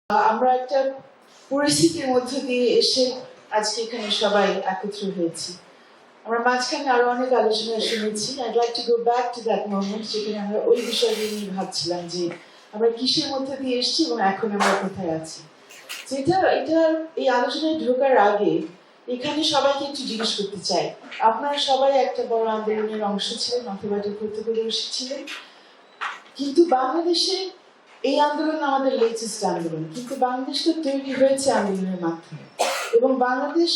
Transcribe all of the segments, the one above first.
আমরা একটা পরিস্থিতির মধ্য দিয়ে এসে আজকে এখানে সবাই একত্র হয়েছি। আমরা মাঝখানে আরো অনেক আলোচনা শুনেছি। I'd like to go back to that moment যেখানে আমরা ওই বিষয়গুলো নিয়ে ভাবছিলাম যে আমরা কিসের মধ্যে দিয়ে এসেছি এবং এখন আমরা কোথায় আছি। এটা এই আলোচনায় ঢোকার আগে এখানে সবাইকে একটু জিজ্ঞেস করতে চাই, আপনারা সবাই একটা বড় আন্দোলনের অংশ ছিলেন অথবা প্রত্যক্ষদর্শী ছিলেন, কিন্তু বাংলাদেশে এই আন্দোলন আমাদের লেটেস্ট আন্দোলন, কিন্তু বাংলাদেশ তো তৈরি হয়েছে আন্দোলনের মাধ্যমে এবং বাংলাদেশ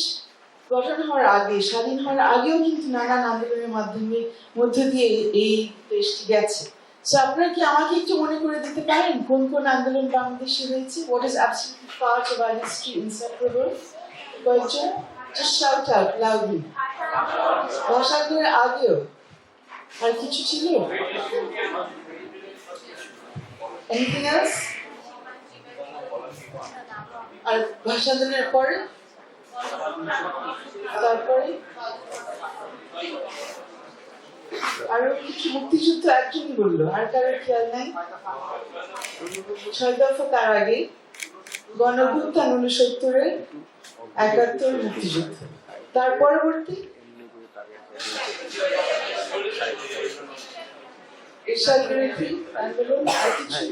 গঠন হওয়ার আগে, স্বাধীন হওয়ার আগেও কিন্তু নানান আন্দোলনের মাধ্যমে মধ্য দিয়ে এই দেশটি গেছে। সো আপনারা কি আমাকে একটু মনে করে দিতে পারেন কোন কোন আন্দোলন বাংলাদেশে হয়েছে? What is absolutely part of our history inseparable? কয়েকজন just shout out loudly. ভাষা আন্দোলনের আগেও আর কিছু ছিল? Anything else? আর ভাষা আন্দোলনের পরে তারপরে আরো কিছু মুক্তিযুদ্ধ একজনই বললো, আর কারোর খেয়াল নাই? 6 দফা তার আগে গণঅভ্যুত্থান 69-এর 71 মুক্তিযুদ্ধ, তার পরবর্তী এরশাদ বিরোধী আন্দোলন আর কিছু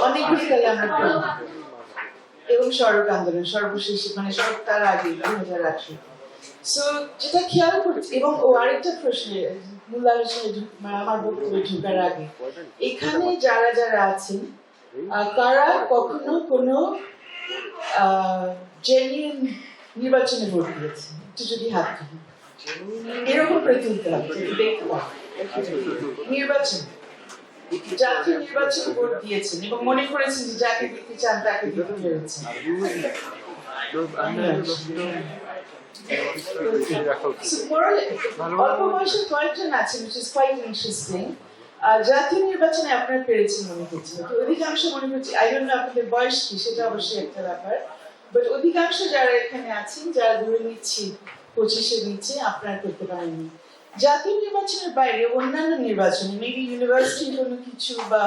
অনেকগুলি তাহলে আমরা এবং সড়ক আন্দোলন সর্বশেষ, মানে সড়ক তার আগে 2018। সো যেটা খেয়াল করছি এবং আরেকটা প্রশ্নে মূল আলোচনায় আমার বক্তব্যে ঢোকার আগে, এখানে যারা যারা আছেন কারা কখনো কোনো জেনুইন নির্বাচনে ভোট দিয়েছেন? একটু যদি হাত তুলি, এরকম করে তুলতে হবে দেখতে পাবো। নির্বাচন, জাতীয় নির্বাচন ভোট দিয়েছেন এবং মনে করেছেন যে যাকে দিতে চান তাকে দিতে পেরেছেন। অল্প বয়সের কয়েকজন আছেন, which is quite interesting. জাতীয় নির্বাচনে আপনারা পেরেছেন মনে করছেন, তো অধিকাংশ মনে করছি, I don't know আপনাদের বয়স কি, সেটা অবশ্যই একটা ব্যাপার, বাট অধিকাংশ যারা এখানে আছেন, যারা ধরে নিচ্ছি 25-এর নিচে, আপনারা করতে পারেননি। জাতীয় নির্বাচনের বাইরে অন্যান্য নির্বাচনে, মেবি ইউনিভার্সিটি কোনো কিছু বা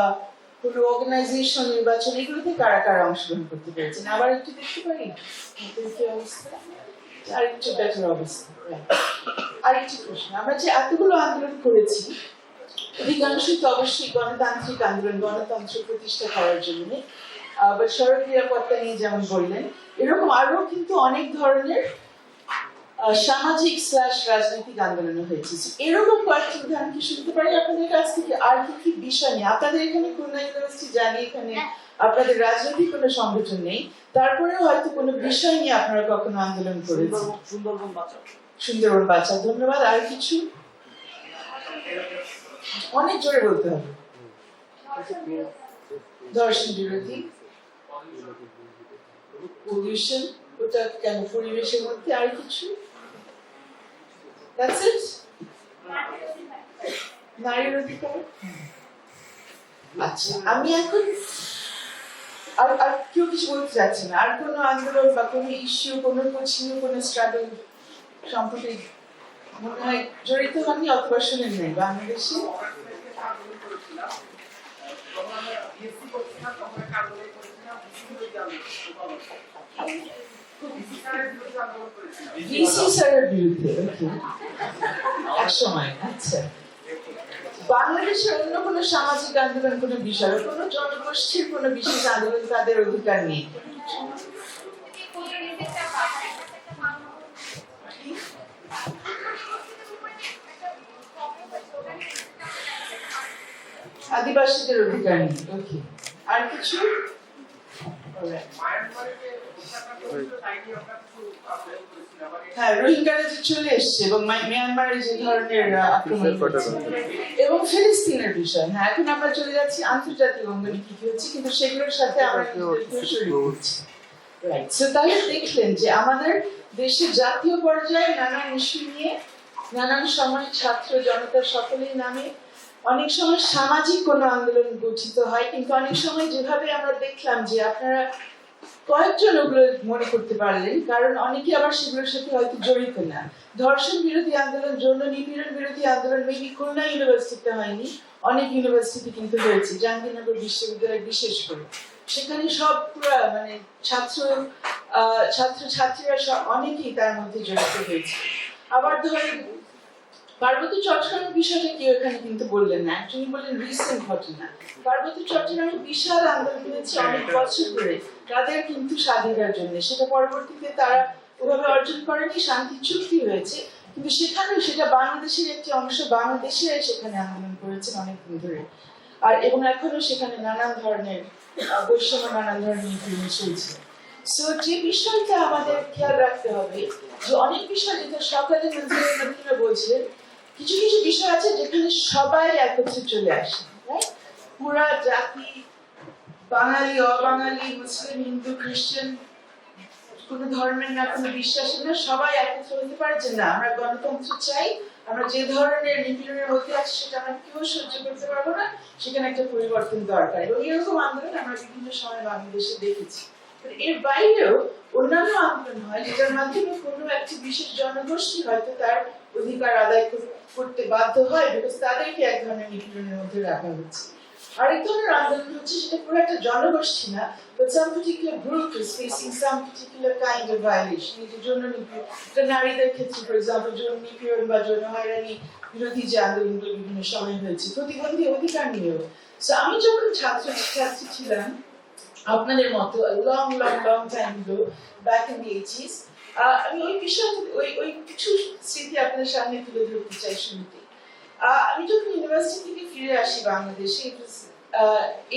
কোনো অর্গানাইজেশন নির্বাচন, এগুলোতে কারা কারা অংশগ্রহণ করতে পেরেছেন? আবার একটু দেখতে পারি কি অবস্থা, আর একটু বেটার অবস্থা। আরেকটি প্রশ্ন, আমরা যে এতগুলো আন্দোলন করেছি অধিকাংশই তো অবশ্যই গণতান্ত্রিক আন্দোলন, গণতন্ত্র প্রতিষ্ঠা করার জন্য, বা সড়ক নিরাপত্তা নিয়ে যেমন বললেন, এরকম আরো কিন্তু অনেক ধরনের সামাজিক রাজনৈতিক আন্দোলন হয়েছে। এরকম কয়েকটি উদাহরণ কি শুনতে পারি আপনাদের কাছ থেকে? আর কি কি বিষয় নিয়ে আপনাদের এখানে খুলনা ইউনিভার্সিটি জানি এখানে আপনাদের রাজনৈতিক কোনো সংগঠন নেই, তারপরেও হয়তো কোনো বিষয় নিয়ে আপনারা কখনো আন্দোলন করেছেন? সুন্দরবন বাঁচাও, ধন্যবাদ। আর কিছু অনেক জোরে বলতে হবে। ধর্ষণ বিরোধী, পলিউশন, ওটা কেন পরিবেশের মধ্যে, আর কিছু? That's it? নারীর অধিকার। আচ্ছা, আমি এখন আর কেউ কিছু বলতে চাচ্ছি না। আর কোনো আন্দোলন বা কোনো ইস্যু, কোনো কোচিং, কোনো স্ট্রাগল সম্পর্কে মনে হয় জড়িত হননি অথবা শুনেন নাই বাংলাদেশে? ভিসি স্যারের বিরুদ্ধে এক সময়। আচ্ছা, বাংলাদেশের অন্য কোনো সামাজিক আন্দোলন, কোনো বিষয়, কোনো জনগোষ্ঠীর কোনো বিশেষ আন্দোলন তাদের অধিকার নেই? আদিবাসীদের অধিকার নেই। ওকে, আর কিছু? হ্যাঁ, রোহিঙ্গারা যে চলে এসছে এবং মিয়ানমারে যে ধরনের আক্রমণ এবং ফিলিস্তিনের বিষয়, হ্যাঁ, এখন আমরা চলে যাচ্ছি আন্তর্জাতিক অঙ্গনে কি হচ্ছে, কিন্তু সেগুলোর সাথে আমরা তাহলে দেখলেন যে আমাদের দেশের জাতীয় পর্যায়ে নানান ইস্যু নিয়ে নানান সময় ছাত্র জনতার সকলেই নামে অনেক সময় সামাজিক কোনো আন্দোলন গঠিত হয়, কিন্তু অনেক সময় যেভাবে আমরা দেখলাম যে আপনারা কয়েকজন ওগুলো মনে করতে পারলেন, কারণ অনেকে আবার সেগুলোর সাথে হয়তো জড়িত না। ধর্ষণ বিরোধী আন্দোলন, যৌন নিপীড়ন বিরোধী আন্দোলন মেবি খুলনা ইউনিভার্সিটিতে হয়নি, অনেক ইউনিভার্সিটি কিন্তু হয়েছে, জাহাঙ্গীরনগর বিশ্ববিদ্যালয় বিশেষ করে। সেখানে সব পুরা মানে ছাত্রীরা সব অনেকেই তার মধ্যে জড়িত হয়েছে। আবার ধরেন পার্বতী চট্টগ্রামের বিষয়টা কেউ এখানে কিন্তু বললেন না, একজনই বললেন রিসেন্ট ঘটনা। পার্বতী চট্টগ্রামে বিশাল আন্দোলন হয়েছে অনেক বছর ধরে তাদের কিন্তু স্বাধীনতার জন্য, সেটা পরবর্তীতে তারা ওভাবে অর্জন করেনি, শান্তি চুক্তি হয়েছে, কিন্তু সেখানেও সেটা বাংলাদেশের একটি অংশ, বাংলাদেশে সেখানে আন্দোলন করেছেন অনেকদিন ধরে। আর এবং এখনো সেখানে নানান ধরনের বৈষম্য, নানান ধরনের নিপীড়ন চলছে। সো যে বিষয়টা আমাদের খেয়াল রাখতে হবে, যে অনেক বিষয় যেটা সকালে মন্ত্রীরা বলছিলেন, কিছু কিছু বিষয় আছে যেখানে সবাই একত্রে চলে আসে, পুরা জাতি, বাঙালি, অবাঙালি, মুসলিম, হিন্দু, খ্রিস্টান, কোন ধর্মের না, কোনো বিশ্বাসের না, সবাই একত্রে হতে পারছে না। আমরা গণতন্ত্র চাই, আমরা যে ধরনের নিপীড়নের মধ্যে আছি সেটা আমরা কেউ সহ্য করতে পারবো না, সেখানে একটা পরিবর্তন দরকার। এবং এরকম আন্দোলন আমরা বিভিন্ন সময় বাংলাদেশে দেখেছি। এর বাইরেও অন্যান্য আন্দোলন হয় যেটার মাধ্যমে কোনো একটি বিশেষ জনগোষ্ঠী হয়তো তার অধিকার আদায় করতে বাধ্য হয়, বিকজ তাদেরকে এক ধরনের নিপীড়নের মধ্যে রাখা হচ্ছে। আরেক ধরনের আন্দোলন হচ্ছে সেটা পুরো একটা জনগোষ্ঠী না, but some particular group is facing some particular kind of violation. এই যে যৌন নিপীড়ন, এটা নারীদের ক্ষেত্রে ফর এক্সাম্পল যৌন নিপীড়ন বা যৌন হয়রানি বিরোধী যে আন্দোলনগুলো বিভিন্ন সময় হয়েছে, প্রতিবন্ধী অধিকার নিয়েও। সো আমি যখন ছাত্রী ছিলাম আপনাদের মতো long time go, back in the 80s, আমি ওই বিষয় ওই কিছু স্মৃতি আপনাদের সামনে তুলে ধরতে চাই শুরুতে। আমি যখন ইউনিভার্সিটি থেকে ফিরে আসি বাংলাদেশে,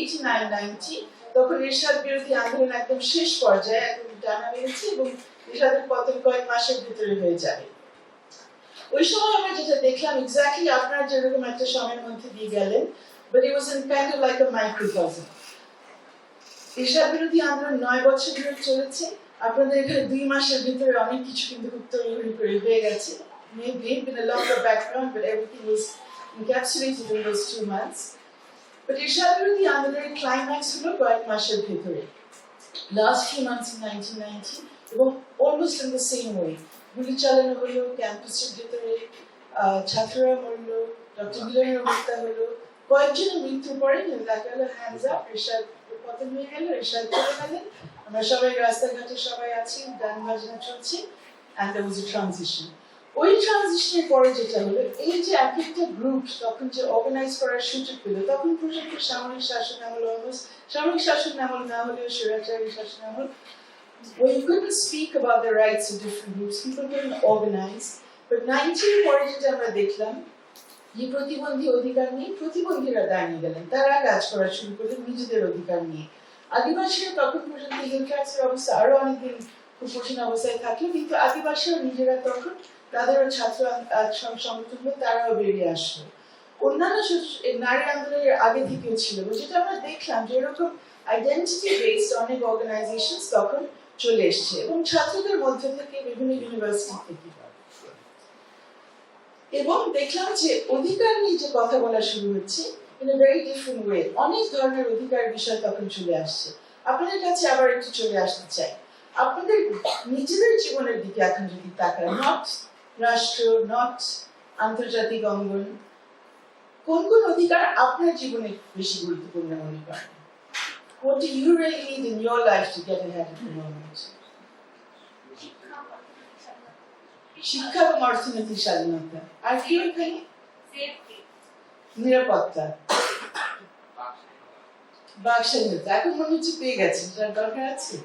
89-90, তখন এরশাদ বিরোধী আন্দোলন একদম শেষ পর্যায়ে একদম টানা বেড়েছে এবং এরশাদের পতন কয়েক মাসের ভিতরে হয়ে যাবে। ওই সময় আমরা যেটা দেখলাম, এক্স্যাক্টলি আপনারা যেরকম একটা সময়ের মধ্যে দিয়ে গেলেন, but it was in kind of like a microcosm. এরশাদ বিরোধী আন্দোলন 9 বছর ধরে চলেছে, আপনাদের এখানে 2 মাসের ভিতরে অনেক কিছু কিন্তু তৈরি হয়ে গেছে। Maybe been a longer background, but everything was encapsulated in those 2 months. But এরশাদ বিরোধী আন্দোলনের ক্লাইম্যাক্স হলো কয়েক মাসের ভিতরে, last few months in 1990, এবং almost in the same way. গুলি চালানো হলো ক্যাম্পাসের ভিতরে, ছাত্ররা মরল, ডক্টর মিলনের হত্যা হলো, কয়েকজনের মৃত্যুর পরে দেখা গেল হ্যান্ডস আপ, এরশাদ পতন হয়ে গেল, এরশাদ চলে গেলেন, আমরা সবাই রাস্তাঘাটে সবাই আছি, গান বাজনা চলছে, and there was a transition. ওই ট্রানজিশনের পরে যেটা হলো, এই যে এক একটা গ্রুপ তখন যে অর্গানাইজ করার সুযোগ পেল, তখন পর্যন্ত সামরিক শাসন আমল, সামরিক শাসন আমল না হলেও স্বৈরাচারী শাসন আমল, when you couldn't speak about the rights of different groups, people couldn't organize. But 90 পরে যেটা আমরা দেখলাম, যে প্রতিবন্ধী অধিকার নিয়ে প্রতিবন্ধীরা দাঁড়িয়ে গেলেন, তারা কাজ করা শুরু করলেন নিজেদের অধিকার নিয়ে। আদিবাসীরা তখন পর্যন্ত হিল ট্যাক্সের অবস্থা আরো অনেকদিন খুব কঠিন অবস্থায় থাকলো, কিন্তু আদিবাসীরা নিজেরা তখন তাদেরও ছাত্র সংগঠন, তারাও বেরিয়ে আসলো। অন্যান্য নারী আন্দোলনের আগে থেকেও ছিল, যেটা আমরা দেখলাম যে এরকম আইডেন্টিটি বেসড অনেক অর্গানাইজেশন তখন চলে এসছে, এবং ছাত্রদের মধ্যে থেকে বিভিন্ন ইউনিভার্সিটি থেকে। এবং দেখলাম যে অধিকার নিয়ে যে কথা বলা শুরু হচ্ছে in a very different way, অনেক ধরনের অধিকার বিষয় তখন চলে আসছে। আপনাদের কাছে আবার একটু চলে আসতে চাই, আপনাদের নিজেদের জীবনের দিকে এখন যদি তাকান, নট রাষ্ট্র, নট আন্তর্জাতিক অঙ্গন, কোন কোন অধিকার আপনার জীবনে বেশি গুরুত্বপূর্ণ মনে করেন? What do you really need in your life to get ahead at the moment? শিক্ষা এবং অর্থনৈতিক স্বাধীনতা, আর কি ওখানে? নিরাপত্তা, বাক স্বাধীনতা। এখন মনে হচ্ছে পেয়ে গেছেন, তার দরকার আছে,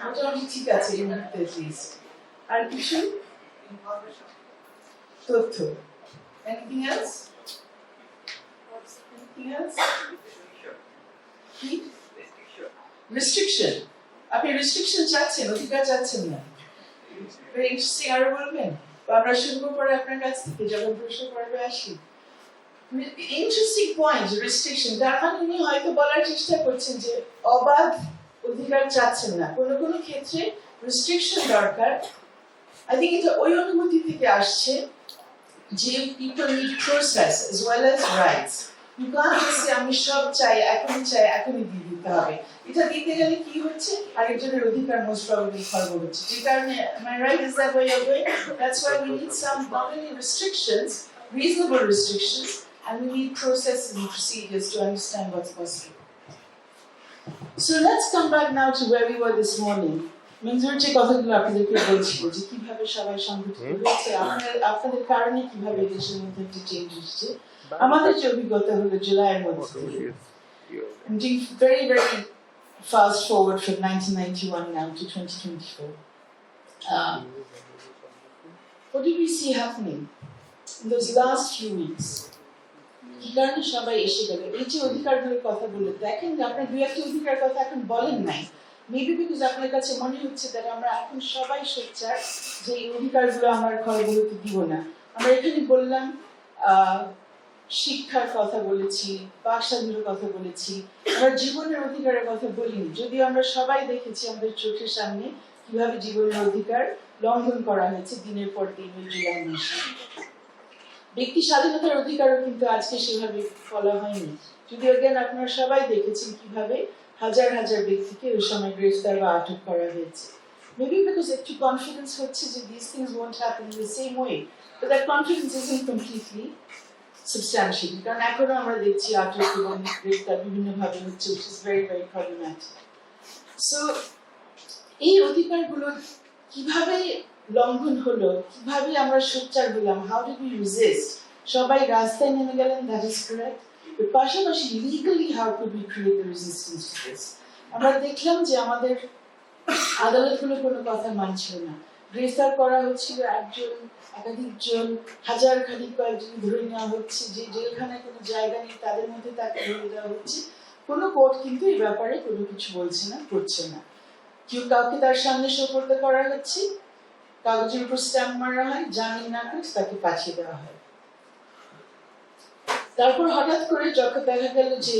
মোটামুটি ঠিক আছে এই মুহূর্তে লিস্ট। আর কিছু? তথ্য। Anything else? Anything else? Restriction. আপনি রেস্ট্রিকশন চাচ্ছেন, অধিকার চাচ্ছেন না? Very interesting, আরো বলবেন? আমরা শুনবো পরে আপনার কাছ থেকে যখন প্রশ্ন পর্বে আসি। Interesting point, restriction. তার মানে উনি হয়তো বলার চেষ্টা করছেন যে অবাধ অধিকার চাচ্ছেন না, কোনো কোনো ক্ষেত্রে রেস্ট্রিকশন দরকার। I think এটা ওই অনুভূতি থেকে আসছে যে people need process as well as rights. You can't just say আমি সব চাই এখনই দিয়ে দিতে হবে। এটা দিতে গেলে কি হচ্ছে আরেকজনের অধিকার most probably খর্ব হচ্ছে। যে কারণে am I right, is that where you're going? That's why we need some not only restrictions, reasonable restrictions, and we need processes and procedures to understand what's possible. So let's come back now to where we were this morning. মঞ্জুর যে কথাগুলো আপনাদেরকে বলছিল যে কিভাবে সবাই সংগঠিত হয়েছে, আপনাদের কারণে কিভাবে দেশের মধ্যে একটা চেঞ্জ এসেছে। আমাদের যে অভিজ্ঞতা হলো জুলাইয়ের মধ্যে very very fast forward from 1991 now to 2024. What did we see happening in those last few weeks? কি কারণে সবাই এসে গেল এই যে অধিকারগুলোর কথা বলে দেখেন যে আপনার দুই একটা অধিকার কথা এখন বলেন নাই, মেবি বিকজ আপনার কাছে মনে হচ্ছে যে আমরা এখন সবাই সোচ্চার যে এই অধিকারগুলো আমার ঘরগুলোতে দিব না। আমরা এখানে বললাম শিক্ষার কথা বলেছি, বাক স্বাধীনতার কথা বলেছি, আমরা জীবনের অধিকারের কথা বলিনি, যদিও আমরা সবাই দেখেছি আমাদের চোখের সামনে কিভাবে জীবনের অধিকার লঙ্ঘন করা হয়েছে দিনের পর দিন ওই জুলাই মাসে। ব্যক্তি স্বাধীনতার অধিকারও কিন্তু আজকে সেভাবে বলা হয়নি, যদিও জ্ঞান আপনারা সবাই দেখেছেন কিভাবে হাজার হাজার ব্যক্তিকে ওই সময় গ্রেফতার বা আটক করা হয়েছে। Maybe because একটু কনফিডেন্স হচ্ছে যে these things won't happen in the same way, but that confidence isn't completely substantial. কারণ এখনো আমরা দেখছি আটক এবং গ্রেফতার বিভিন্নভাবে হচ্ছে, which is very very problematic. So এই অধিকারগুলো কিভাবে লঙ্ঘন হলো, কিভাবে আমরা সোচ্চার হলাম, how did we resist? সবাই রাস্তায় নেমে গেলেন, that is correct. But পাশাপাশি legally how could we create the resistance to this? আমরা দেখলাম যে আমাদের আদালতগুলো কোনো কথা মানছিল না, গ্রেফতার করা হচ্ছিল একজন একাধিকজন, হাজার খানিক কয়েকজন ধরে নেওয়া হচ্ছে, যে জেলখানায় কোনো জায়গা নেই তাদের মধ্যে তাকে ধরে দেওয়া হচ্ছে। কোনো কোর্ট কিন্তু এই ব্যাপারে কোনো কিছু বলছে না, করছে না। কেউ কাউকে তার সামনে সোপর্দ করা হচ্ছে, কাগজের উপর স্ট্যাম্প মারা হয়, জামিন না করে তাকে পাঠিয়ে দেওয়া হয়। তারপর হঠাৎ করে যখন দেখা গেল যে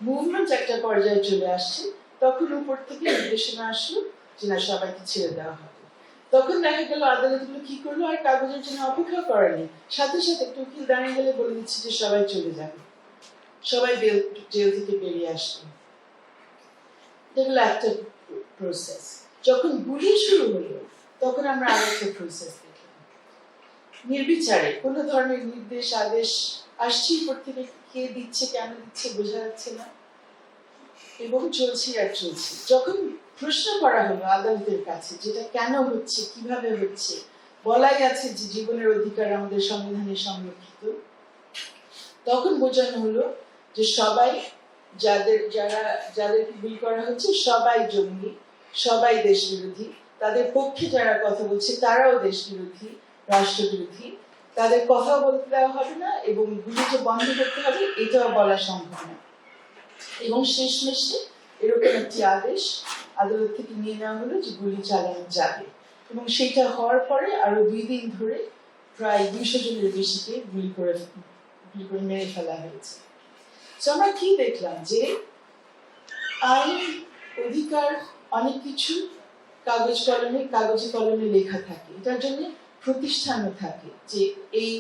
মুভমেন্ট একটা পর্যায়ে চলে আসছে, তখন উপর থেকে নির্দেশনা আসলো যে না সবাইকে ছেড়ে দেওয়া হবে। তখন দেখা গেল আদালতগুলো কি করলো, আর কাগজের জন্য অপেক্ষা করেনি, সাথে সাথে একটা উকিল দাঁড়িয়ে গেলে বলে দিচ্ছে যে সবাই চলে যাবে, সবাই জেল থেকে বেরিয়ে আসবে। এগুলো একটা প্রসেস। যখন গুলি শুরু হলো তখন আমরা আরেকটা প্রসেস দেখলাম, নির্বিচারে কোনো ধরনের নির্দেশ আদেশ আসছে উপর থেকে, কে দিচ্ছে কেন দিচ্ছে বোঝা যাচ্ছে না, এবং চলছে আর চলছে। যখন প্রশ্ন করা হলো আদালতের কাছে যেটা কেন হচ্ছে, কিভাবে হচ্ছে, বলাই আছে যে জীবনের অধিকার আমাদের সংবিধানে সংরক্ষিত, তখন বোঝানো হলো যে সবাই যাদেরকে গুলি করা হচ্ছে সবাই জঙ্গি, সবাই দেশ বিরোধী, তাদের পক্ষে যারা কথা বলছে তারাও দেশ বিরোধী, রাষ্ট্রবিরোধী, তাদের কথা বলতে দেওয়া হবে না এবং গুলি যে বন্ধ করতে হবে এটাও বলা সম্ভব না। এবং শেষমেশে এরকম একটি আদেশ আদালত থেকে নিয়ে নেওয়া হলো যে গুলি চালানো যাবে, এবং সেটা হওয়ার পরে আরো 2 দিন ধরে প্রায় 200 জনের বেশিকে গুলি করে মেরে ফেলা হয়েছে। তো আমরা কি দেখলাম যে আইন অধিকার অনেক কিছু কাগজে কলমে লেখা থাকে, এটার জন্য প্রতিষ্ঠানও থাকে যে এই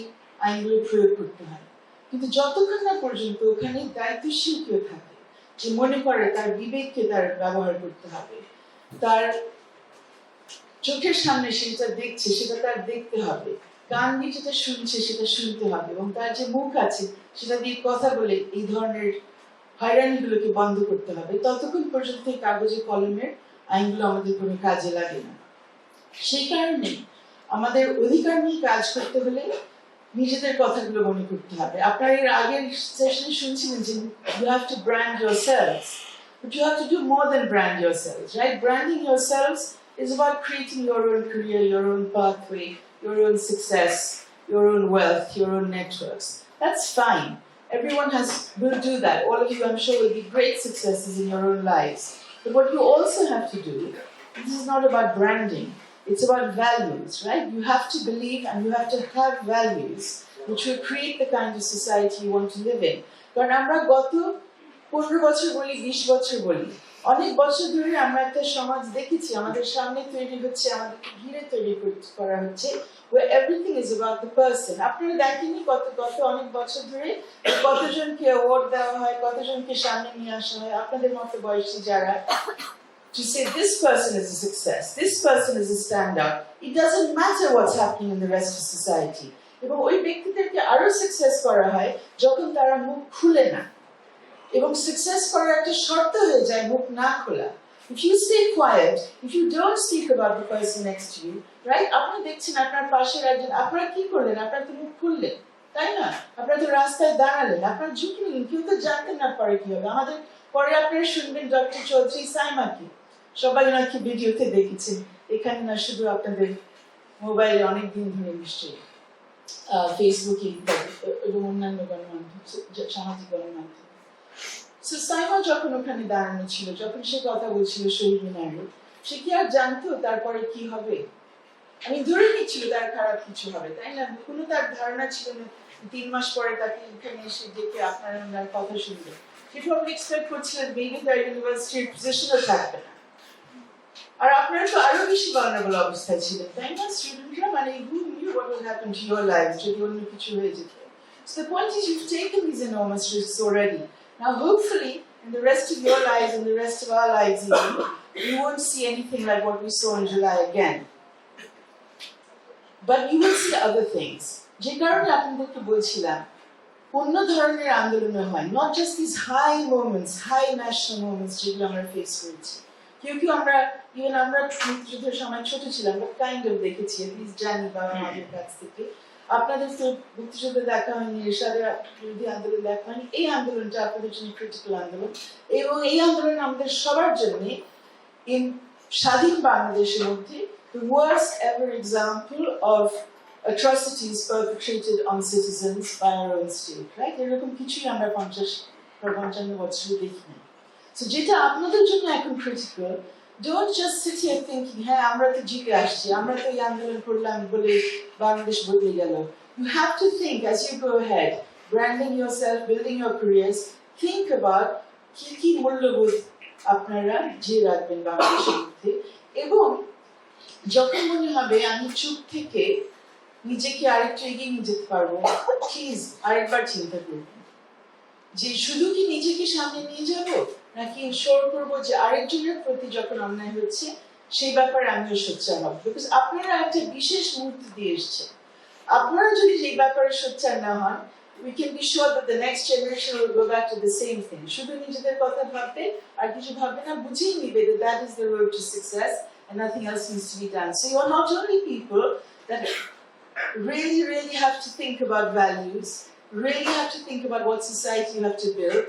আইনগুলো প্রয়োগ করতে হয়, কিন্তু যতক্ষণ না পর্যন্ত ওখানে দায়িত্বশীল কেউ থাকে যে মনে করে তার বিবেককে তার ব্যবহার করতে হবে, তার চোখের সামনে সেটা দেখছে সেটা তার দেখতে হবে, কান দিয়ে যেটা শুনছে সেটা শুনতে হবে, এবং তার যে মুখ আছে সেটা দিয়ে কথা বলে এই ধরনের হয়রানিগুলোকে বন্ধ করতে হবে, ততক্ষণ পর্যন্ত এই কাগজে কলমের আইনগুলো আমাদের কোনো কাজে লাগে না। সেই কারণে আমাদের অধিকার নিয়ে কাজ করতে হলে নিজেদের কথাগুলো মনে করতে হবে। আপনারা এর আগের সেশনে শুনছিলেন যে you have to brand yourselves, but you have to do more than brand yourselves, right? Branding yourselves is about creating your own career, your own pathway, your own success, your own wealth, your own networks. That's fine. Everyone will do that. All of you, I'm sure, will be great successes in your own lives. But what you also have to do, this is not about branding, it's about values, right? You have to believe and you have to have values which will create the kind of society you want to live in. কারণ আমরা গত 15 বছর বলি, 20 বছর বলি, অনেক বছর ধরে আমরা একটা সমাজ দেখেছি আমাদের সামনে তৈরি হচ্ছে, আমাদেরকে ঘিরে তৈরি করা হচ্ছে where everything is about the person. আপনারা দেখেননি গত অনেক বছর ধরে কতজনকে অ্যাওয়ার্ড দেওয়া হয়, কতজনকে সামনে নিয়ে আসা হয় আপনাদের মতো বয়সী যারা, to say this person is a success, this person is a standout. It doesn't matter what's happening in the rest of society. এবং ওই ব্যক্তিদেরকে আরো সাকসেস করা হয় যখন তারা মুখ খুলে না, এবং সাকসেস করার একটা শর্ত হয়ে যায় মুখ না খোলা। If you stay quiet, if you don't speak about the person next to you, right? আপনি দেখছেন আপনার পাশের একজন, আপনারা কি করলেন? আপনারা তো মুখ খুললেন, তাই না? আপনারা তো রাস্তায় দাঁড়ালেন, আপনারা ঝুঁকি নিলেন, কেউ তো জানতেন না পরে কি হবে। আমাদের পরে আপনারা শুনবেন ডক্টর চৌধুরী সাইমাকে, সবাই নাকি ভিডিওতে দেখেছেন, এখানে না শুধু আপনাদের মোবাইলে অনেক দিন ধরে নিশ্চয়ই ফেসবুকে এবং অন্যান্য গণমাধ্যম, সামাজিক গণমাধ্যম। সো সাইমা যখন ওখানে দাঁড়ানো ছিল, যখন সে কথা বলছিল শহীদ মিনারে, সে কি আর জানতো তারপরে কি হবে? আমি ধরে নিচ্ছিল তার খারাপ কিছু হবে, তাই না? কোনো তার ধারণা ছিল না 3 মাস পরে তাকে এখানে এসে ডেকে আপনার ওনার কথা শুনবে। সে প্রবলি এক্সপেক্ট করছিলেন মেবি তার ইউনিভার্সিটির পজিশনও থাকবে না। আর আপনারা তো আরো বেশি ভালনারেবল অবস্থায় ছিলেন, তাই না? স্টুডেন্টরা, মানে who knew what will happen to your lives যদি অন্য কিছু হয়ে যেত। So the point is you've taken these enormous risks already. Now hopefully in the rest of your lives and the rest of our lives even, we won't see anything like what we saw in July again. But you will see other things. যে কারণে আপনাদেরকে বলছিলাম অন্য ধরনের আন্দোলন হয়, not just these high moments, high national moments যেগুলো আমরা ফেস করেছি। কেউ আমরা ইভেন আমরা মুক্তিযুদ্ধের সময় ছোট ছিলাম, বাট কাইন্ড অফ দেখেছি, এটলিস্ট জানি বাবা মাদের কাছ থেকে। আপনাদের তো মুক্তিযুদ্ধ দেখা হয়নি, এরশাদের বিরোধী আন্দোলন দেখা হয়নি। এই আন্দোলনটা আপনাদের জন্য ক্রিটিক্যাল আন্দোলন, এবং এই আন্দোলন আমাদের সবার জন্য ইন স্বাধীন বাংলাদেশের মধ্যে the worst ever example of atrocities perpetrated on citizens by our own state, right? এরকম কিছুই আমরা 50-55 বছরে দেখিনি। So যেটা আপনাদের জন্য এখন critical, don't just sit here thinking, হ্যাঁ আমরা তো জিতে আসছি, আমরা তো এই আন্দোলন করলাম বলে বাংলাদেশ বদলে গেল। You have to think as you go ahead, branding yourself, building your careers, think about কি মূল্যবোধ আপনারা যে রাখবেন বাংলাদেশের মধ্যে, এবং যখন মনে হবে আমি চুপ থেকে নিজেকে আরেকটু এগিয়ে নিয়ে যেতে পারবো, প্লিজ আরেকবার চিন্তা করবেন যে শুধু কি নিজেকে সামনে নিয়ে যাব, নাকি ইনশোর করবো যে আরেকজনের প্রতি যখন অন্যায় হচ্ছে সেই ব্যাপারে আমিও সোচ্চার হব। বিকজ আপনারা একটা বিশেষ মুহূর্ত দিয়ে এসছেন, আপনারা যদি এই ব্যাপারে সোচ্চার না হন, we can be sure that the next generation will go back to the same thing. শুধু নিজেদের কথা ভাববে আর কিছু ভাববে না, বুঝেই নিবে that that is the road to success and nothing else needs to be done. So you are not only people that really have to think about values, really have to think about what society you have to build,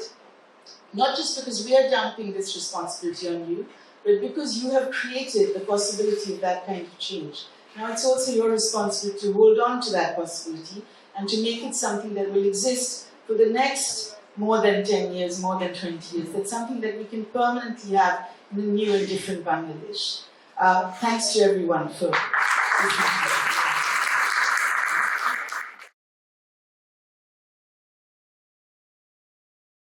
not just because we are dumping this responsibility on you, but because you have created the possibility of that kind of change. Now it's also your responsibility to hold on to that possibility and to make it something that will exist for the next more than 10 years, more than 20 years. That's something that we can permanently have in a new and different Bangladesh. Thanks to everyone for listening.